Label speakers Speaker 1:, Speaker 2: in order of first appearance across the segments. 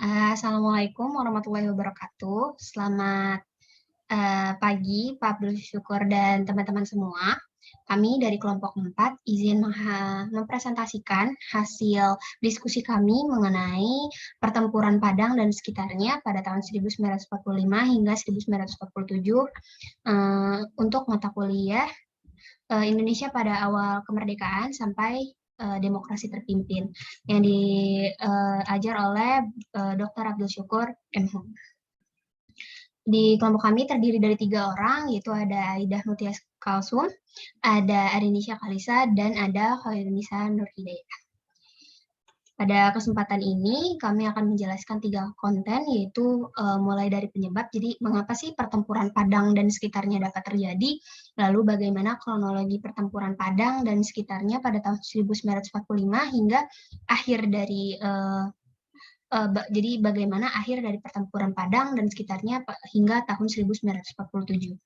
Speaker 1: Assalamualaikum warahmatullahi wabarakatuh. Selamat pagi, Pak Abdul Syukur dan teman-teman semua. Kami dari kelompok 4 izin mempresentasikan hasil diskusi kami mengenai pertempuran Padang dan sekitarnya pada tahun 1945 hingga 1947 untuk mata kuliah Indonesia pada awal kemerdekaan sampai demokrasi terpimpin yang diajar oleh Dr. Abdul Syukur MH. Di kelompok kami terdiri dari 3 orang, yaitu ada Aidah Mutias Kalsum, ada Arinisha Kalisa, dan ada Khairunisa Nur Hidayah. Pada kesempatan ini, kami akan menjelaskan 3 konten, yaitu mulai dari penyebab, jadi mengapa sih pertempuran Padang dan sekitarnya dapat terjadi, lalu bagaimana kronologi pertempuran Padang dan sekitarnya pada tahun 1945 hingga akhir dari jadi bagaimana akhir dari pertempuran Padang dan sekitarnya hingga tahun 1947.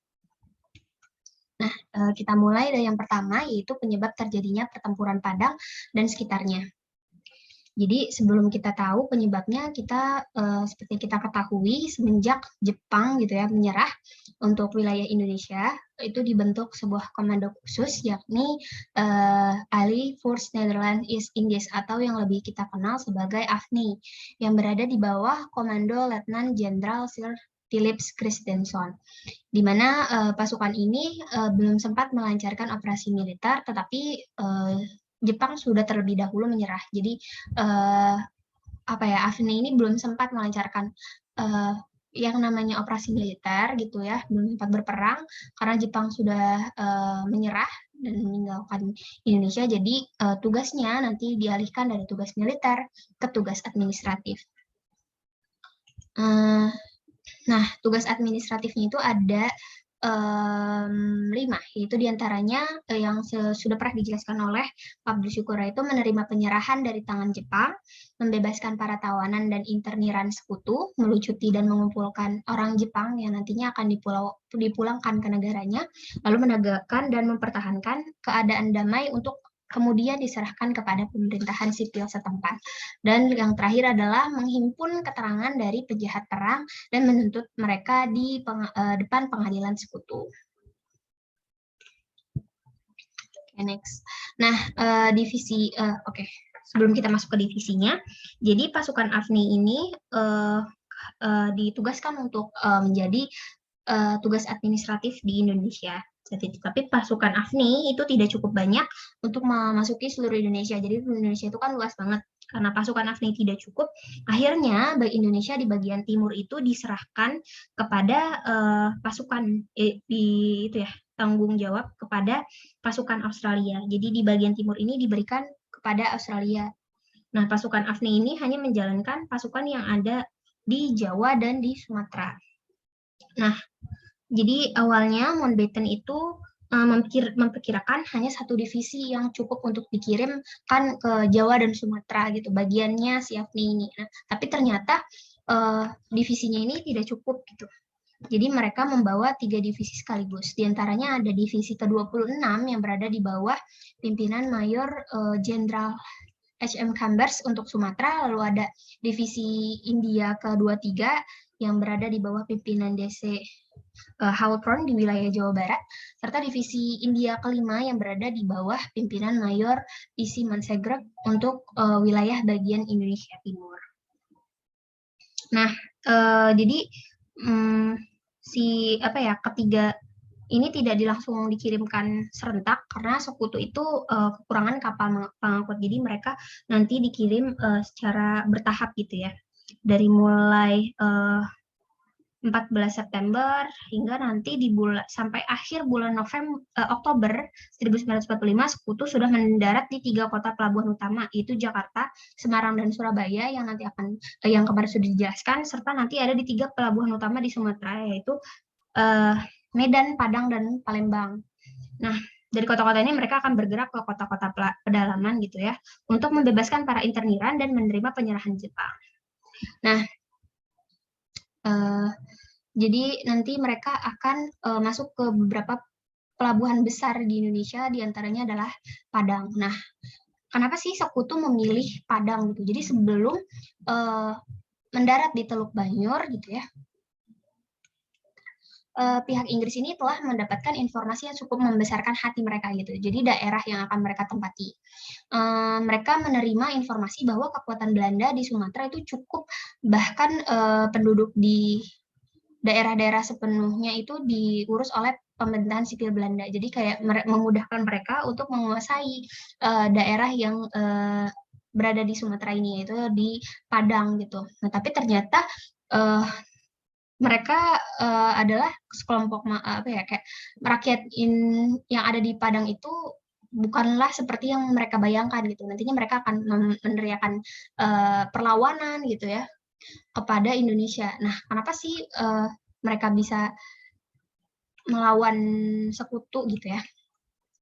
Speaker 1: Nah, kita mulai dari yang pertama, yaitu penyebab terjadinya pertempuran Padang dan sekitarnya. Jadi sebelum kita tahu penyebabnya, kita seperti kita ketahui semenjak Jepang gitu ya menyerah untuk wilayah Indonesia, itu dibentuk sebuah komando khusus yakni Ali Force Netherlands East Indies atau yang lebih kita kenal sebagai AFNI yang berada di bawah Komando Letnan Jenderal Sir Philips Christensen, di mana pasukan ini belum sempat melancarkan operasi militer, tetapi Jepang sudah terlebih dahulu menyerah. Jadi AFNI ini belum sempat melancarkan yang namanya operasi militer gitu ya, belum sempat berperang karena Jepang sudah menyerah dan meninggalkan Indonesia. Jadi tugasnya nanti dialihkan dari tugas militer ke tugas administratif. Nah, tugas administratifnya itu ada 5, yaitu diantaranya yang sudah pernah dijelaskan oleh Pak Abdul Syukur, itu menerima penyerahan dari tangan Jepang, membebaskan para tawanan dan interniran sekutu, melucuti dan mengumpulkan orang Jepang yang nantinya akan dipulangkan ke negaranya, lalu menegakkan dan mempertahankan keadaan damai untuk kemudian diserahkan kepada pemerintahan sipil setempat. Dan yang terakhir adalah menghimpun keterangan dari penjahat perang dan menuntut mereka di depan pengadilan sekutu. Okay, next. Nah, divisi, sebelum kita masuk ke divisinya, jadi pasukan AFNI ini ditugaskan untuk menjadi tugas administratif di Indonesia. Tapi pasukan AFNI itu tidak cukup banyak untuk memasuki seluruh Indonesia. Jadi Indonesia itu kan luas banget. Karena pasukan AFNI tidak cukup, akhirnya Indonesia di bagian timur itu diserahkan kepada pasukan tanggung jawab kepada pasukan Australia. Jadi di bagian timur ini diberikan kepada Australia. Nah, pasukan AFNI ini hanya menjalankan pasukan yang ada di Jawa dan di Sumatera. Nah, jadi awalnya Mountbatten itu memperkirakan hanya 1 divisi yang cukup untuk dikirimkan ke Jawa dan Sumatera gitu, bagiannya si AFNI ini. Nah, tapi ternyata divisinya ini tidak cukup gitu. Jadi mereka membawa 3 divisi sekaligus. Di antaranya ada divisi ke-26 yang berada di bawah pimpinan Mayor Jenderal H.M. Chambers untuk Sumatera, lalu ada divisi India ke-23 yang berada di bawah pimpinan DC Hawthorne di wilayah Jawa Barat, serta divisi India ke-5 yang berada di bawah pimpinan Mayor E.C. Mansegreg untuk wilayah bagian Indonesia Timur. Nah, jadi ketiga ini tidak langsung dikirimkan serentak karena sekutu itu kekurangan kapal pengangkut. Jadi mereka nanti dikirim secara bertahap gitu ya. Dari mulai 14 September hingga nanti sampai akhir bulan Oktober 1945 sekutu sudah mendarat di 3 kota pelabuhan utama, yaitu Jakarta, Semarang, dan Surabaya yang nanti yang kemarin sudah dijelaskan, serta nanti ada di 3 pelabuhan utama di Sumatera, yaitu Medan, Padang, dan Palembang. Nah, dari kota-kota ini mereka akan bergerak ke kota-kota pedalaman gitu ya, untuk membebaskan para interniran dan menerima penyerahan Jepang. Nah, jadi nanti mereka akan masuk ke beberapa pelabuhan besar di Indonesia, diantaranya adalah Padang. Nah, kenapa sih sekutu memilih Padang gitu? Jadi sebelum mendarat di Teluk Banyur gitu ya, pihak Inggris ini telah mendapatkan informasi yang cukup membesarkan hati mereka gitu. Jadi daerah yang akan mereka tempati. Mereka menerima informasi bahwa kekuatan Belanda di Sumatera itu cukup, bahkan penduduk di daerah-daerah sepenuhnya itu diurus oleh pemerintahan sipil Belanda. Jadi kayak memudahkan mereka untuk menguasai daerah yang berada di Sumatera ini, yaitu di Padang gitu. Nah, tapi ternyata mereka adalah sekelompok apa ya, kayak rakyat yang ada di Padang itu bukanlah seperti yang mereka bayangkan gitu. Nantinya mereka akan meneriakan perlawanan gitu ya kepada Indonesia. Nah, kenapa sih mereka bisa melawan sekutu gitu ya?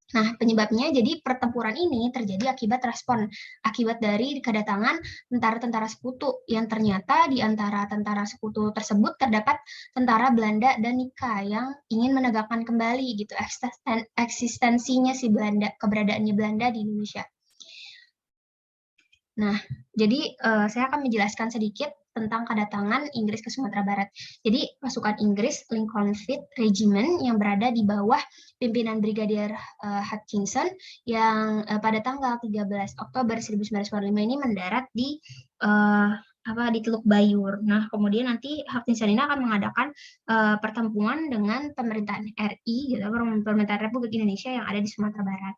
Speaker 1: Nah, penyebabnya jadi pertempuran ini terjadi akibat dari kedatangan tentara-tentara sekutu yang ternyata di antara tentara sekutu tersebut terdapat tentara Belanda dan Nika yang ingin menegakkan kembali gitu eksistensinya si Belanda, keberadaannya Belanda di Indonesia. Nah, jadi saya akan menjelaskan sedikit tentang kedatangan Inggris ke Sumatera Barat. Jadi pasukan Inggris Lincoln Fleet Regiment yang berada di bawah pimpinan Brigadier Hutchinson yang pada tanggal 13 Oktober 1945 ini mendarat di di Teluk Bayur. Nah, kemudian nanti Hutchinson ini akan mengadakan pertemuan dengan pemerintahan RI, gitu, pemerintahan Republik Indonesia yang ada di Sumatera Barat.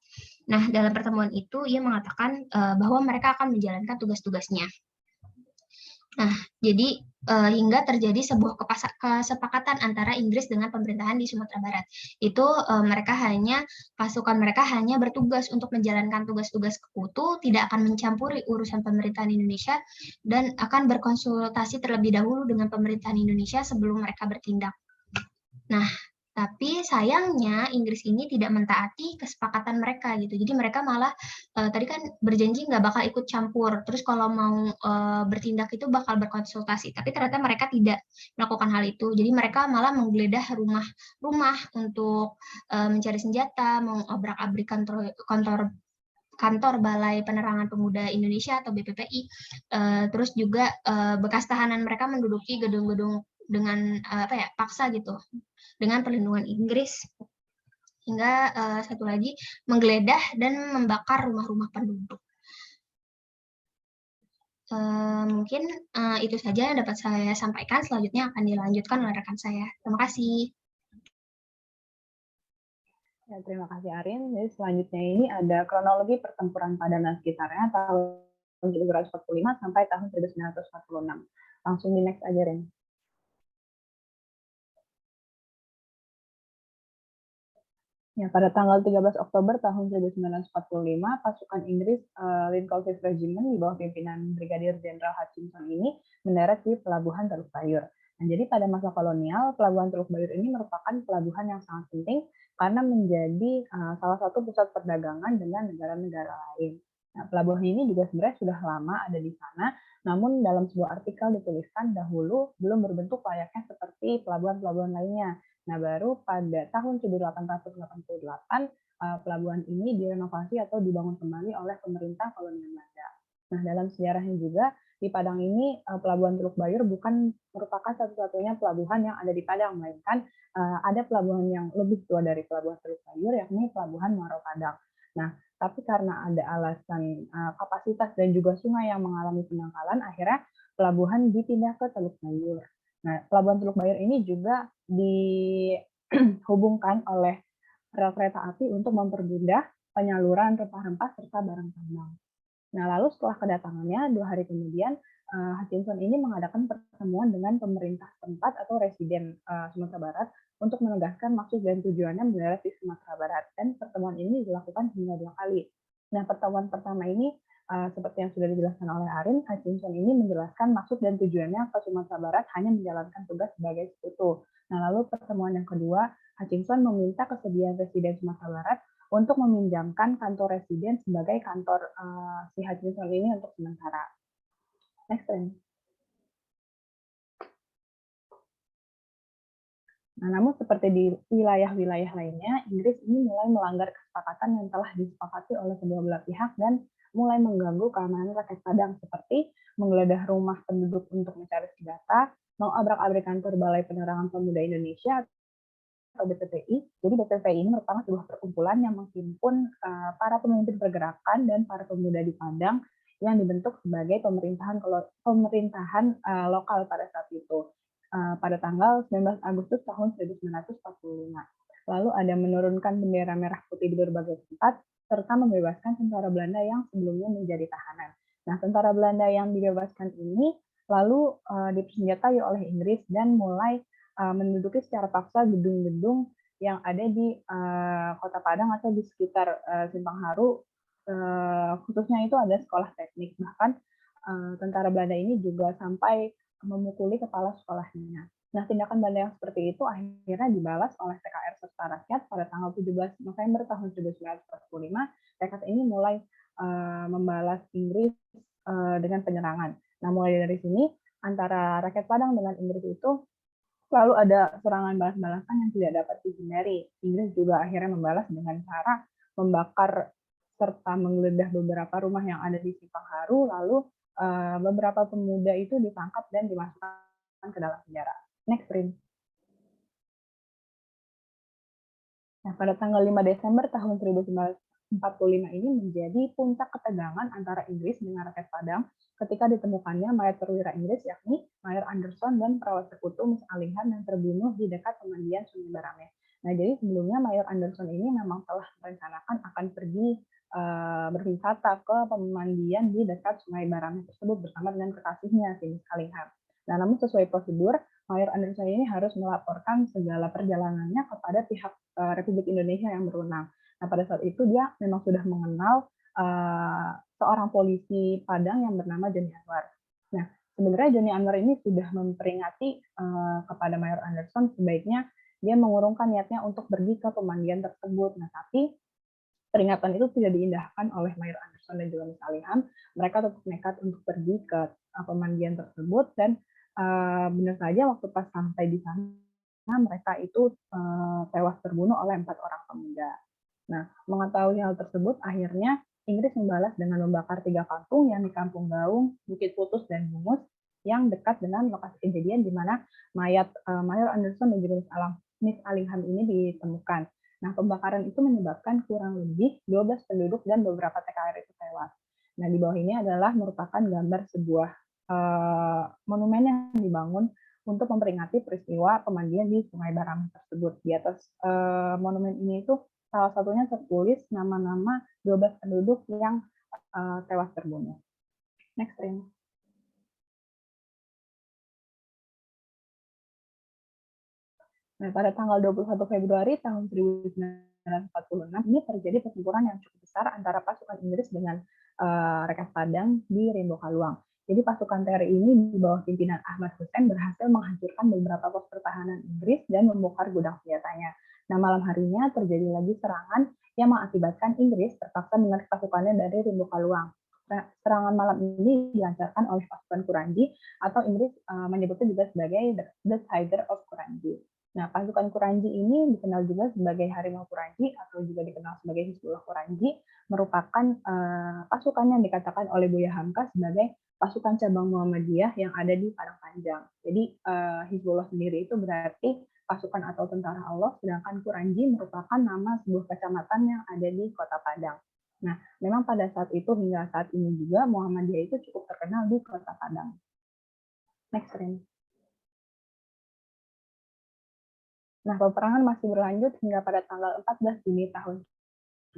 Speaker 1: Nah, dalam pertemuan itu ia mengatakan bahwa mereka akan menjalankan tugas-tugasnya. Nah, jadi hingga terjadi sebuah kesepakatan antara Inggris dengan pemerintahan di Sumatera Barat. Itu pasukan mereka hanya bertugas untuk menjalankan tugas-tugas sekutu, tidak akan mencampuri urusan pemerintahan Indonesia, dan akan berkonsultasi terlebih dahulu dengan pemerintahan Indonesia sebelum mereka bertindak. Nah, tapi sayangnya Inggris ini tidak mentaati kesepakatan mereka gitu. Jadi mereka malah tadi kan berjanji nggak bakal ikut campur. Terus kalau mau bertindak itu bakal berkonsultasi. Tapi ternyata mereka tidak melakukan hal itu. Jadi mereka malah menggeledah rumah-rumah untuk mencari senjata, mengobrak-abrik kantor Balai Penerangan Pemuda Indonesia atau BPPI. Terus juga bekas tahanan mereka menduduki gedung-gedung dengan paksa gitu, dengan perlindungan Inggris, hingga satu lagi menggeledah dan membakar rumah-rumah penduduk. Mungkin itu saja yang dapat saya sampaikan. Selanjutnya akan dilanjutkan oleh rekan saya. Terima kasih.
Speaker 2: Ya, terima kasih Arin. Jadi selanjutnya ini ada kronologi pertempuran Padang dan sekitarnya tahun 1745 sampai tahun 1946. Langsung di next aja, Rin. Ya, pada tanggal 13 Oktober tahun 1945, pasukan Inggris Lincoln Fleet Regiment di bawah pimpinan Brigadir Jenderal Hutchinson ini mendarat di Pelabuhan Teluk Bayur. Nah, jadi pada masa kolonial, Pelabuhan Teluk Bayur ini merupakan pelabuhan yang sangat penting karena menjadi salah satu pusat perdagangan dengan negara-negara lain. Nah, pelabuhan ini juga sebenarnya sudah lama ada di sana, namun dalam sebuah artikel dituliskan dahulu belum berbentuk layaknya seperti pelabuhan-pelabuhan lainnya. Nah, baru pada tahun 1888 pelabuhan ini direnovasi atau dibangun kembali oleh pemerintah kolonial Belanda. Nah, dalam sejarahnya juga di Padang ini pelabuhan Teluk Bayur bukan merupakan satu-satunya pelabuhan yang ada di Padang, melainkan ada pelabuhan yang lebih tua dari pelabuhan Teluk Bayur, yakni pelabuhan Muaro Padang. Nah, tapi karena ada alasan kapasitas dan juga sungai yang mengalami pendangkalan, akhirnya pelabuhan dipindah ke Teluk Bayur. Nah, pelabuhan Teluk Bayur ini juga dihubungkan oleh rel kereta api untuk mempermudah penyaluran rempah-rempah serta barang tambang. Nah, lalu setelah kedatangannya, 2 hari kemudian, Hutchinson ini mengadakan pertemuan dengan pemerintah tempat atau residen Sumatera Barat untuk menegaskan maksud dan tujuannya mendarat di Sumatera Barat. Dan pertemuan ini dilakukan hingga 2 kali. Nah, pertemuan pertama ini seperti yang sudah dijelaskan oleh Arin, Hutchinson ini menjelaskan maksud dan tujuannya ke Sumatera Barat hanya menjalankan tugas sebagai sekutu. Nah, lalu pertemuan yang kedua, Hutchinson meminta kesediaan Residen Sumatera Barat untuk meminjamkan kantor residen sebagai kantor si Hutchinson ini untuk sementara. Next, Ren. Nah, namun seperti di wilayah-wilayah lainnya, Inggris ini mulai melanggar kesepakatan yang telah disepakati oleh kedua belah pihak dan mulai mengganggu keamanan rakyat Padang seperti menggeledah rumah penduduk untuk mencari senjata, mengobrak-abrik kantor Balai Penerangan Pemuda Indonesia atau BPPI. Jadi BPPI ini merupakan sebuah perkumpulan yang menghimpun para pemimpin pergerakan dan para pemuda di Padang yang dibentuk sebagai pemerintahan lokal pada saat itu. Pada tanggal 19 Agustus tahun 1945. Lalu ada menurunkan bendera merah putih di berbagai tempat, serta membebaskan tentara Belanda yang sebelumnya menjadi tahanan. Nah, tentara Belanda yang dibebaskan ini lalu dipersenjatai oleh Inggris dan mulai menduduki secara paksa gedung-gedung yang ada di Kota Padang atau di sekitar Simpang Haru, khususnya itu ada sekolah teknik. Bahkan tentara Belanda ini juga sampai memukuli kepala sekolahnya. Nah, tindakan Belanda yang seperti itu akhirnya dibalas oleh TKR Serta Rakyat pada tanggal 17 November tahun 1945. TKR ini mulai membalas Inggris dengan penyerangan. Nah, mulai dari sini antara rakyat Padang dengan Inggris itu lalu ada serangan balas-balasan yang tidak dapat dihindari. Inggris juga akhirnya membalas dengan cara membakar serta menggeledah beberapa rumah yang ada di Simpang Haru, lalu beberapa pemuda itu ditangkap dan dimasukkan ke dalam penjara. Next, Rin. Nah, pada tanggal 5 Desember tahun 1945 ini menjadi puncak ketegangan antara Inggris dengan rakyat Padang ketika ditemukannya mayat perwira Inggris yakni Mayor Anderson dan perawat sekutu Miss Alihan yang terbunuh di dekat pemandian Sungai Barame. Nah, jadi sebelumnya Mayor Anderson ini memang telah merencanakan akan pergi berwisata ke pemandian di dekat Sungai Barame tersebut bersama dengan kekasihnya, si Miss Alihan. Nah, namun sesuai prosedur, Mayor Anderson ini harus melaporkan segala perjalanannya kepada pihak Republik Indonesia yang berwenang. Nah, pada saat itu dia memang sudah mengenal seorang polisi Padang yang bernama Joni Anwar. Nah, sebenarnya Joni Anwar ini sudah memperingati kepada Mayor Anderson sebaiknya dia mengurungkan niatnya untuk pergi ke pemandian tersebut. Nah, tapi peringatan itu tidak diindahkan oleh Mayor Anderson dan juga Miss Alihan. Mereka tetap nekat untuk pergi ke pemandian tersebut dan benar saja waktu pas sampai di sana mereka itu tewas terbunuh oleh 4 orang pemuda. Nah, mengetahui hal tersebut, akhirnya Inggris membalas dengan membakar 3 kampung yang di Kampung Gaung, Bukit Putus, dan Bungus yang dekat dengan lokasi kejadian di mana mayat Mayor Anderson dan juga Miss Alihan ini ditemukan. Nah, pembakaran itu menyebabkan kurang lebih 12 penduduk dan beberapa TKR itu tewas. Nah, di bawah ini adalah merupakan gambar sebuah monumen yang dibangun untuk memperingati peristiwa pemandian di Sungai Barame tersebut. Di atas monumen ini itu salah satunya tertulis nama-nama 12 penduduk yang tewas terbunuh. Next, Rin. Nah, pada tanggal 21 Februari tahun 1946 ini terjadi pertempuran yang cukup besar antara pasukan Inggris dengan rakyat Padang di Rimbo Kaluang. Jadi pasukan TRI ini di bawah pimpinan Ahmad Hussein berhasil menghancurkan beberapa pos pertahanan Inggris dan membongkar gudang senjatanya. Nah, malam harinya terjadi lagi serangan yang mengakibatkan Inggris terpaksa menarik pasukannya dari Rimbo Kaluang. Nah, serangan malam ini dilancarkan oleh pasukan Kuranji atau Inggris menyebutnya juga sebagai The Tiger of Kuranji. Nah, pasukan Kuranji ini dikenal juga sebagai Harimau Kuranji atau juga dikenal sebagai Hizbullah Kuranji, merupakan pasukan yang dikatakan oleh Buya Hamka sebagai pasukan cabang Muhammadiyah yang ada di Padang Panjang. Jadi Hizbullah sendiri itu berarti pasukan atau tentara Allah, sedangkan Kuranji merupakan nama sebuah kecamatan yang ada di Kota Padang. Nah, memang pada saat itu hingga saat ini juga Muhammadiyah itu cukup terkenal di Kota Padang. Next, Rin. Nah, peperangan masih berlanjut hingga pada tanggal 14 Juni tahun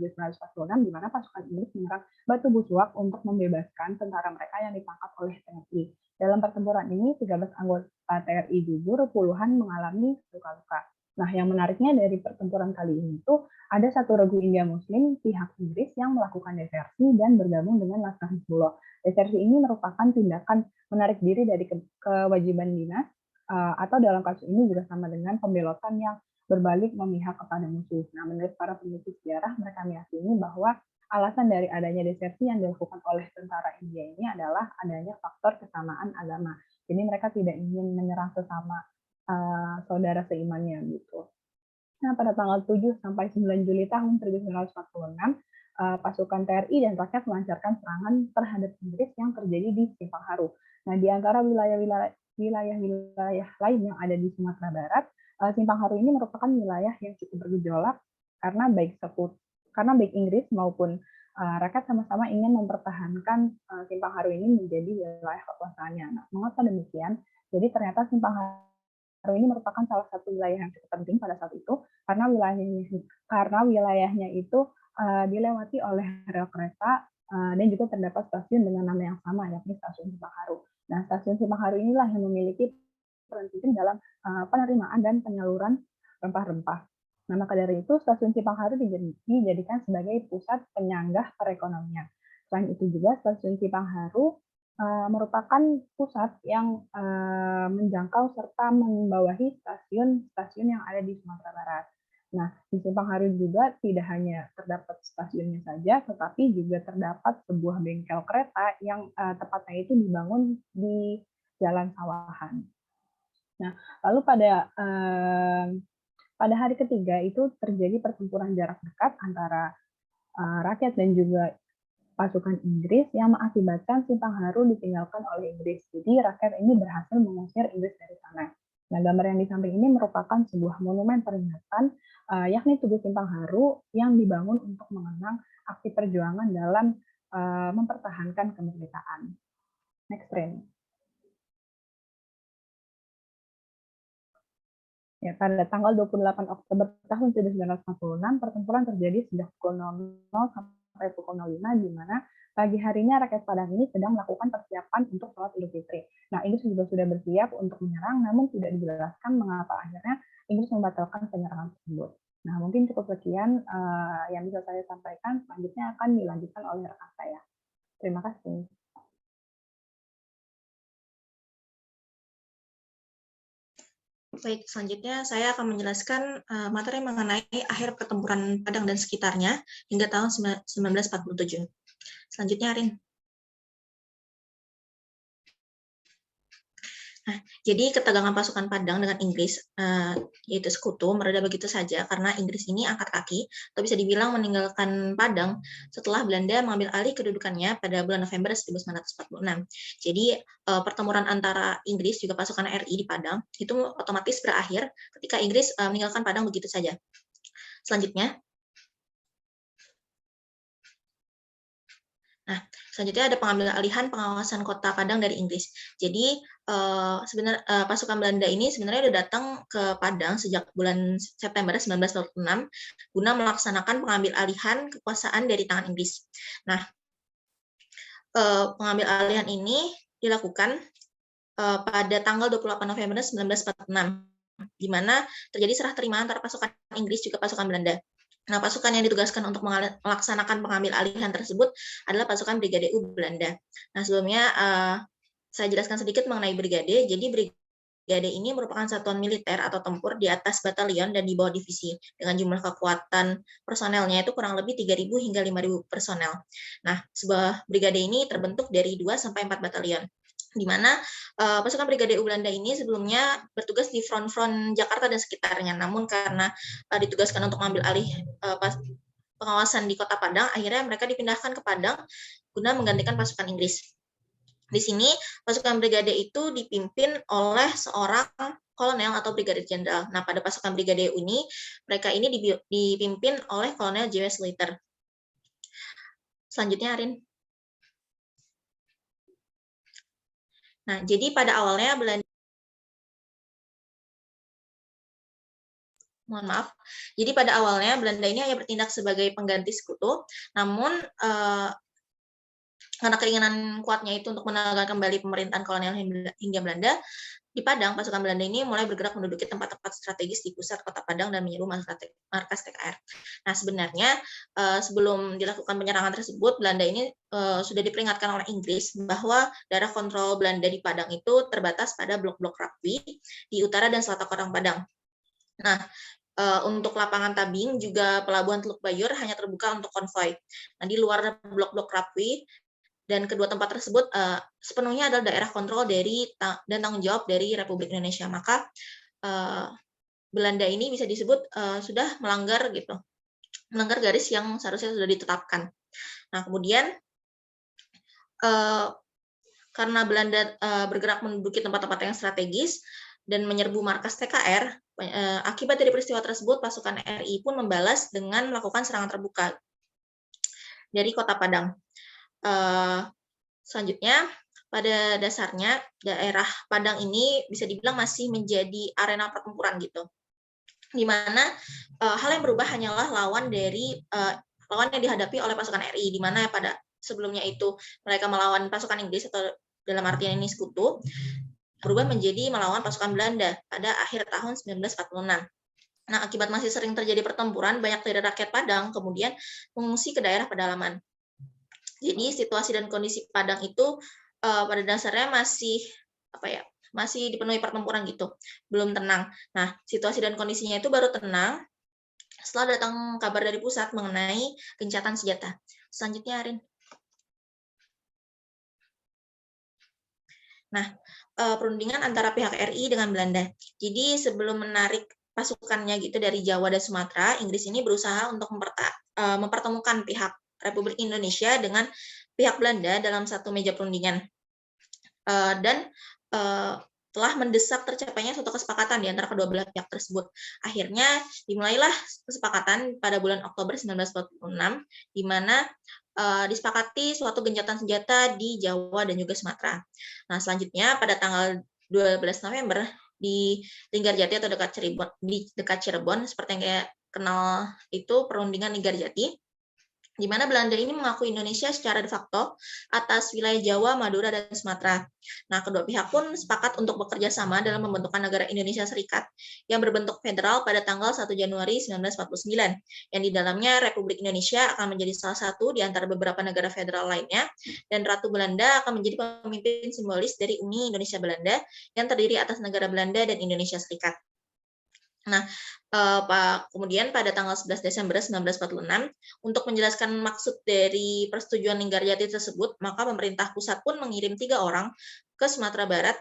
Speaker 2: 1946, di mana pasukan Inggris menyerang Batu Busuak untuk membebaskan tentara mereka yang ditangkap oleh TNI. Dalam pertempuran ini, 13 anggota TNI gugur, puluhan mengalami luka-luka. Nah, yang menariknya dari pertempuran kali ini itu ada satu regu India Muslim pihak Inggris yang melakukan desersi dan bergabung dengan Laskar Hizbullah. Desersi ini merupakan tindakan menarik diri dari kewajiban dinas atau dalam kasus ini juga sama dengan pembelotan yang berbalik memihak kepada musuh. Nah, menurut para peneliti sejarah, mereka meyakini bahwa alasan dari adanya desersi yang dilakukan oleh tentara India ini adalah adanya faktor kesamaan agama. Jadi mereka tidak ingin menyerang sesama saudara seimannya gitu. Nah, pada tanggal 7 sampai 9 Juli tahun 1946, pasukan TRI dan rakyat melancarkan serangan terhadap Inggris yang terjadi di Simpang Haru. Nah, di antara wilayah-wilayah lain yang ada di Sumatera Barat, Simpang Haru ini merupakan wilayah yang cukup bergejolak karena baik Inggris maupun rakyat sama-sama ingin mempertahankan Simpang Haru ini menjadi wilayah kekuasaannya. Nah, mengapa demikian? Jadi ternyata Simpang Haru ini merupakan salah satu wilayah yang cukup penting pada saat itu karena wilayahnya itu dilewati oleh rel kereta dan juga terdapat stasiun dengan nama yang sama, yakni Stasiun Simpang Haru. Nah, Stasiun Simpang Haru inilah yang memiliki peran penting dalam penerimaan dan penyaluran rempah-rempah. Nah, maka dari itu Stasiun Simpang Haru dijadikan sebagai pusat penyanggah perekonomian. Selain itu juga Stasiun Simpang Haru merupakan pusat yang menjangkau serta membawahi stasiun-stasiun yang ada di Sumatera Barat. Nah, di Simpang Haru juga tidak hanya terdapat stasiunnya saja, tetapi juga terdapat sebuah bengkel kereta yang tepatnya itu dibangun di Jalan Sawahan. Nah, lalu pada hari ketiga itu terjadi pertempuran jarak dekat antara rakyat dan juga pasukan Inggris yang mengakibatkan Simpang Haru ditinggalkan oleh Inggris. Jadi rakyat ini berhasil mengusir Inggris dari sana. Nah, gambar yang di samping ini merupakan sebuah monumen peringatan, yakni Tugu Simpang Haru yang dibangun untuk mengenang aksi perjuangan dalam mempertahankan kemerdekaan. Next trend. Ya, pada tanggal 28 Oktober tahun 1946, pertempuran terjadi sejak pukul 00 sampai pukul 05, di mana pagi harinya rakyat Padang ini sedang melakukan persiapan untuk sholat Idul Fitri. Nah, Inggris juga sudah bersiap untuk menyerang, namun tidak dijelaskan mengapa akhirnya Inggris membatalkan penyerangan tersebut. Nah, mungkin cukup sekian yang bisa saya sampaikan. Selanjutnya akan dilanjutkan oleh rekan saya. Terima kasih.
Speaker 3: Baik, selanjutnya saya akan menjelaskan materi mengenai akhir pertempuran Padang dan sekitarnya hingga tahun 1947. Selanjutnya, Arin. Nah, jadi ketegangan pasukan Padang dengan Inggris, yaitu sekutu, mereda begitu saja karena Inggris ini angkat kaki, atau bisa dibilang meninggalkan Padang setelah Belanda mengambil alih kedudukannya pada bulan November 1946. Jadi, pertempuran antara Inggris juga pasukan RI di Padang itu otomatis berakhir ketika Inggris meninggalkan Padang begitu saja. Selanjutnya, nah, selanjutnya ada pengambil alihan pengawasan kota Padang dari Inggris. Jadi sebenarnya pasukan Belanda ini sebenarnya sudah datang ke Padang sejak bulan September 1946 guna melaksanakan pengambil alihan kekuasaan dari tangan Inggris. Nah, pengambil alihan ini dilakukan pada tanggal 28 November 1946, di mana terjadi serah terima antara pasukan Inggris juga pasukan Belanda. Nah, pasukan yang ditugaskan untuk melaksanakan pengambil alihan tersebut adalah pasukan Brigade U Belanda. Nah, sebelumnya saya jelaskan sedikit mengenai brigade. Jadi brigade ini merupakan satuan militer atau tempur di atas batalion dan di bawah divisi dengan jumlah kekuatan personelnya itu kurang lebih 3.000 hingga 5.000 personel. Nah, sebuah brigade ini terbentuk dari 2 sampai 4 batalion, di mana pasukan Brigade U Belanda ini sebelumnya bertugas di front-front Jakarta dan sekitarnya. Namun karena ditugaskan untuk mengambil alih pengawasan di Kota Padang, akhirnya mereka dipindahkan ke Padang guna menggantikan pasukan Inggris. Di sini pasukan brigade itu dipimpin oleh seorang kolonel atau brigadir jenderal. Nah, pada pasukan brigade ini, mereka ini dipimpin oleh Kolonel J.W. Slater. Selanjutnya, Arin. Nah, jadi pada awalnya Belanda, mohon maaf, jadi pada awalnya Belanda ini hanya bertindak sebagai pengganti sekutu, namun karena keinginan kuatnya itu untuk menegakkan kembali pemerintahan kolonial hingga Belanda, di Padang, pasukan Belanda ini mulai bergerak menduduki tempat-tempat strategis di pusat kota Padang dan menyerbu markas TKR. Nah, sebenarnya sebelum dilakukan penyerangan tersebut, Belanda ini sudah diperingatkan oleh Inggris bahwa daerah kontrol Belanda di Padang itu terbatas pada blok-blok Rapwi di utara dan selatan kota Padang. Nah, untuk lapangan Tabing juga pelabuhan Teluk Bayur hanya terbuka untuk konvoi. Nah, di luar blok-blok Rapwi dan kedua tempat tersebut sepenuhnya adalah daerah kontrol dari dan tanggung jawab dari Republik Indonesia. Maka Belanda ini bisa disebut sudah melanggar garis yang seharusnya sudah ditetapkan. Nah, kemudian karena Belanda bergerak menduduki tempat-tempat yang strategis dan menyerbu markas TKR, akibat dari peristiwa tersebut, pasukan RI pun membalas dengan melakukan serangan terbuka dari kota Padang. Selanjutnya, pada dasarnya daerah Padang ini bisa dibilang masih menjadi arena pertempuran gitu, di mana hal yang berubah hanyalah lawan yang dihadapi oleh pasukan RI, di mana pada sebelumnya itu mereka melawan pasukan Inggris atau dalam artian ini sekutu, berubah menjadi melawan pasukan Belanda pada akhir tahun 1946. Nah, akibat masih sering terjadi pertempuran, banyak dari rakyat Padang kemudian mengungsi ke daerah pedalaman. Jadi situasi dan kondisi Padang itu pada dasarnya masih dipenuhi pertempuran gitu, belum tenang. Nah, situasi dan kondisinya itu baru tenang setelah datang kabar dari pusat mengenai gencatan senjata. Selanjutnya, Arin. Nah, perundingan antara pihak RI dengan Belanda. Jadi sebelum menarik pasukannya gitu dari Jawa dan Sumatera, Inggris ini berusaha untuk mempertemukan pihak Republik Indonesia dengan pihak Belanda dalam satu meja perundingan. Dan telah mendesak tercapainya suatu kesepakatan di antara kedua belah pihak tersebut. Akhirnya dimulailah kesepakatan pada bulan Oktober 1946, di mana disepakati suatu gencatan senjata di Jawa dan juga Sumatera. Nah, selanjutnya pada tanggal 12 November di Linggarjati atau dekat Cirebon, seperti yang kita kenal itu perundingan Linggarjati, di mana Belanda ini mengakui Indonesia secara de facto atas wilayah Jawa, Madura, dan Sumatera. Nah, kedua pihak pun sepakat untuk bekerja sama dalam membentukkan negara Indonesia Serikat yang berbentuk federal pada tanggal 1 Januari 1949, yang di dalamnya Republik Indonesia akan menjadi salah satu di antara beberapa negara federal lainnya, dan Ratu Belanda akan menjadi pemimpin simbolis dari Uni Indonesia Belanda yang terdiri atas negara Belanda dan Indonesia Serikat. Nah, kemudian pada tanggal 11 Desember 1946, untuk menjelaskan maksud dari persetujuan Linggarjati tersebut, maka pemerintah pusat pun mengirim 3 orang ke Sumatera Barat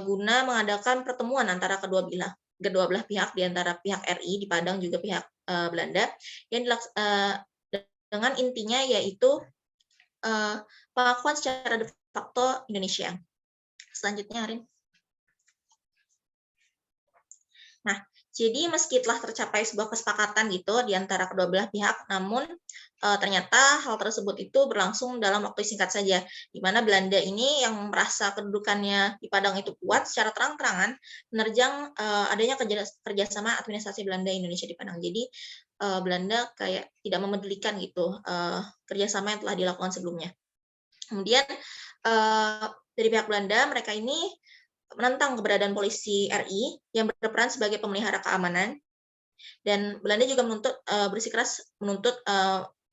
Speaker 3: guna mengadakan pertemuan antara kedua belah pihak, di antara pihak RI di Padang juga pihak Belanda, yang dengan intinya yaitu pengakuan secara de facto Indonesia. Selanjutnya, Arin. Nah, jadi meski telah tercapai sebuah kesepakatan gitu di antara kedua belah pihak, namun ternyata hal tersebut itu berlangsung dalam waktu singkat saja, di mana Belanda ini yang merasa kedudukannya di Padang itu kuat secara terang-terangan menerjang adanya kerjasama administrasi Belanda Indonesia di Padang. Jadi Belanda kayak tidak memedulikan gitu kerjasama yang telah dilakukan sebelumnya. Kemudian dari pihak Belanda, mereka ini menentang keberadaan polisi RI yang berperan sebagai pemelihara keamanan, dan Belanda juga bersikeras menuntut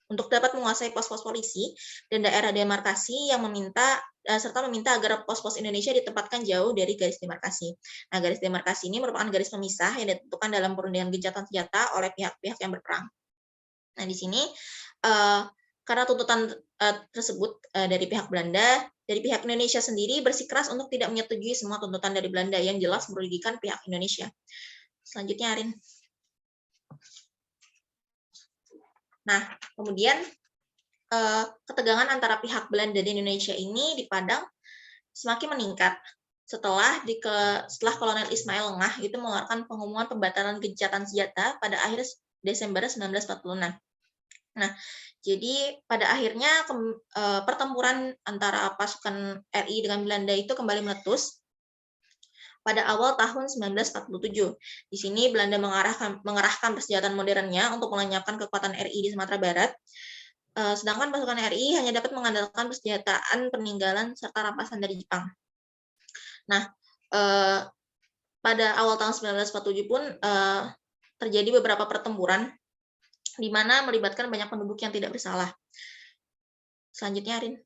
Speaker 3: untuk dapat menguasai pos-pos polisi dan daerah demarkasi yang serta meminta agar pos-pos Indonesia ditempatkan jauh dari garis demarkasi. Nah, garis demarkasi ini merupakan garis pemisah yang ditentukan dalam perundingan gencatan senjata oleh pihak-pihak yang berperang. Nah, di sini karena tuntutan tersebut dari pihak Belanda, dari pihak Indonesia sendiri bersikeras untuk tidak menyetujui semua tuntutan dari Belanda yang jelas merugikan pihak Indonesia. Selanjutnya, Arin. Nah, kemudian ketegangan antara pihak Belanda dan Indonesia ini di Padang semakin meningkat setelah Kolonel Ismail Lengah itu mengeluarkan pengumuman pembatalan gencatan senjata pada akhir Desember 1946. Nah, jadi pada akhirnya pertempuran antara pasukan RI dengan Belanda itu kembali meletus pada awal tahun 1947. Di sini Belanda mengerahkan persenjataan modernnya untuk melenyapkan kekuatan RI di Sumatera Barat, sedangkan pasukan RI hanya dapat mengandalkan persenjataan peninggalan serta rampasan dari Jepang. Nah, pada awal tahun 1947 pun terjadi beberapa pertempuran di mana melibatkan banyak penduduk yang tidak bersalah. Selanjutnya, Arin.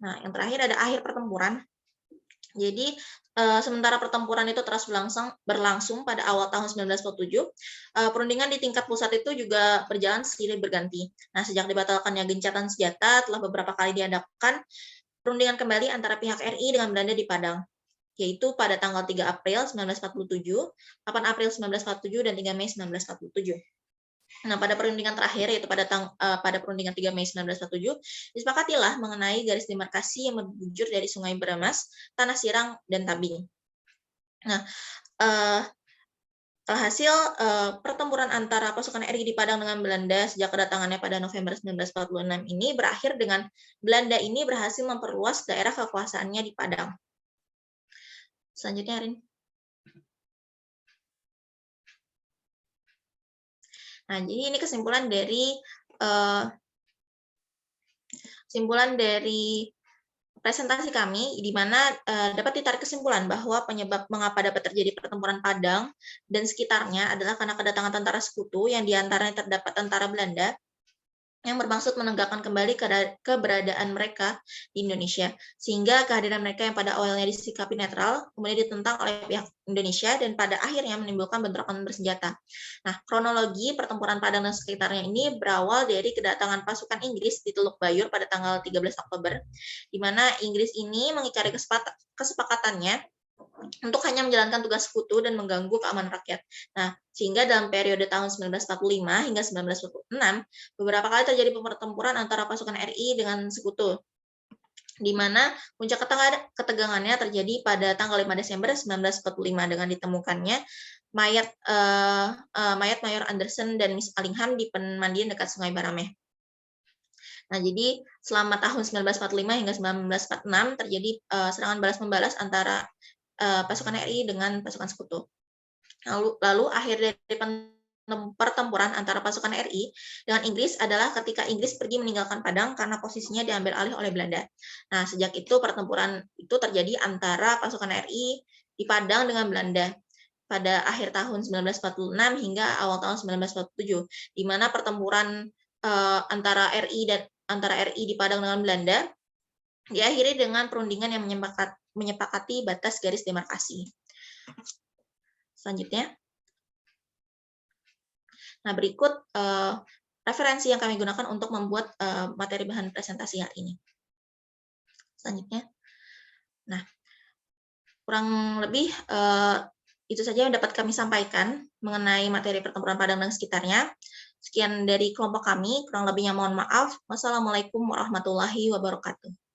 Speaker 3: Nah, yang terakhir ada akhir pertempuran. Jadi, sementara pertempuran itu terus berlangsung pada awal tahun 1947, perundingan di tingkat pusat itu juga berjalan silih berganti. Nah, sejak dibatalkannya gencatan senjata, telah beberapa kali diadakan perundingan kembali antara pihak RI dengan Belanda di Padang. yaitu pada tanggal 3 April 1947, 8 April 1947, dan 3 Mei 1947. Nah, pada perundingan terakhir, yaitu pada perundingan 3 Mei 1947, disepakatilah mengenai garis demarkasi yang membujur dari Sungai Beramas, Tanah Sirang, dan Tabing. Nah, alhasil pertempuran antara pasukan RI di Padang dengan Belanda sejak kedatangannya pada November 1946 ini berakhir dengan Belanda ini berhasil memperluas daerah kekuasaannya di Padang. Selanjutnya, Rin. Nah, jadi ini kesimpulan dari presentasi kami, di mana dapat ditarik kesimpulan bahwa penyebab mengapa dapat terjadi pertempuran Padang dan sekitarnya adalah karena kedatangan tentara sekutu yang diantaranya terdapat tentara Belanda yang bermaksud menegakkan kembali keberadaan mereka di Indonesia, sehingga kehadiran mereka yang pada awalnya disikapi netral, kemudian ditentang oleh pihak Indonesia, dan pada akhirnya menimbulkan bentrokan bersenjata. Nah, kronologi pertempuran Padang dan sekitarnya ini berawal dari kedatangan pasukan Inggris di Teluk Bayur pada tanggal 13 Oktober, di mana Inggris ini mengingkari kesepakatannya untuk hanya menjalankan tugas sekutu dan mengganggu keamanan rakyat. Nah, sehingga dalam periode tahun 1945 hingga 1946, beberapa kali terjadi pertempuran antara pasukan RI dengan sekutu, di mana puncak ketegangannya terjadi pada tanggal 5 Desember 1945 dengan ditemukannya mayat Mayor Anderson dan Miss Allingham di pemandian dekat Sungai Barameh. Nah, jadi selama tahun 1945 hingga 1946 terjadi serangan balas-membalas antara pasukan RI dengan pasukan sekutu. Lalu akhir dari pertempuran antara pasukan RI dengan Inggris adalah ketika Inggris pergi meninggalkan Padang karena posisinya diambil alih oleh Belanda. Nah, sejak itu pertempuran itu terjadi antara pasukan RI di Padang dengan Belanda pada akhir tahun 1946 hingga awal tahun 1947, di mana pertempuran antara RI di Padang dengan Belanda diakhiri dengan perundingan yang menyepakati batas garis demarkasi. Selanjutnya. Nah, berikut referensi yang kami gunakan untuk membuat materi bahan presentasi hari ini. Selanjutnya. Nah, kurang lebih itu saja yang dapat kami sampaikan mengenai materi pertempuran Padang dan sekitarnya. Sekian dari kelompok kami, kurang lebihnya mohon maaf. Wassalamualaikum warahmatullahi wabarakatuh.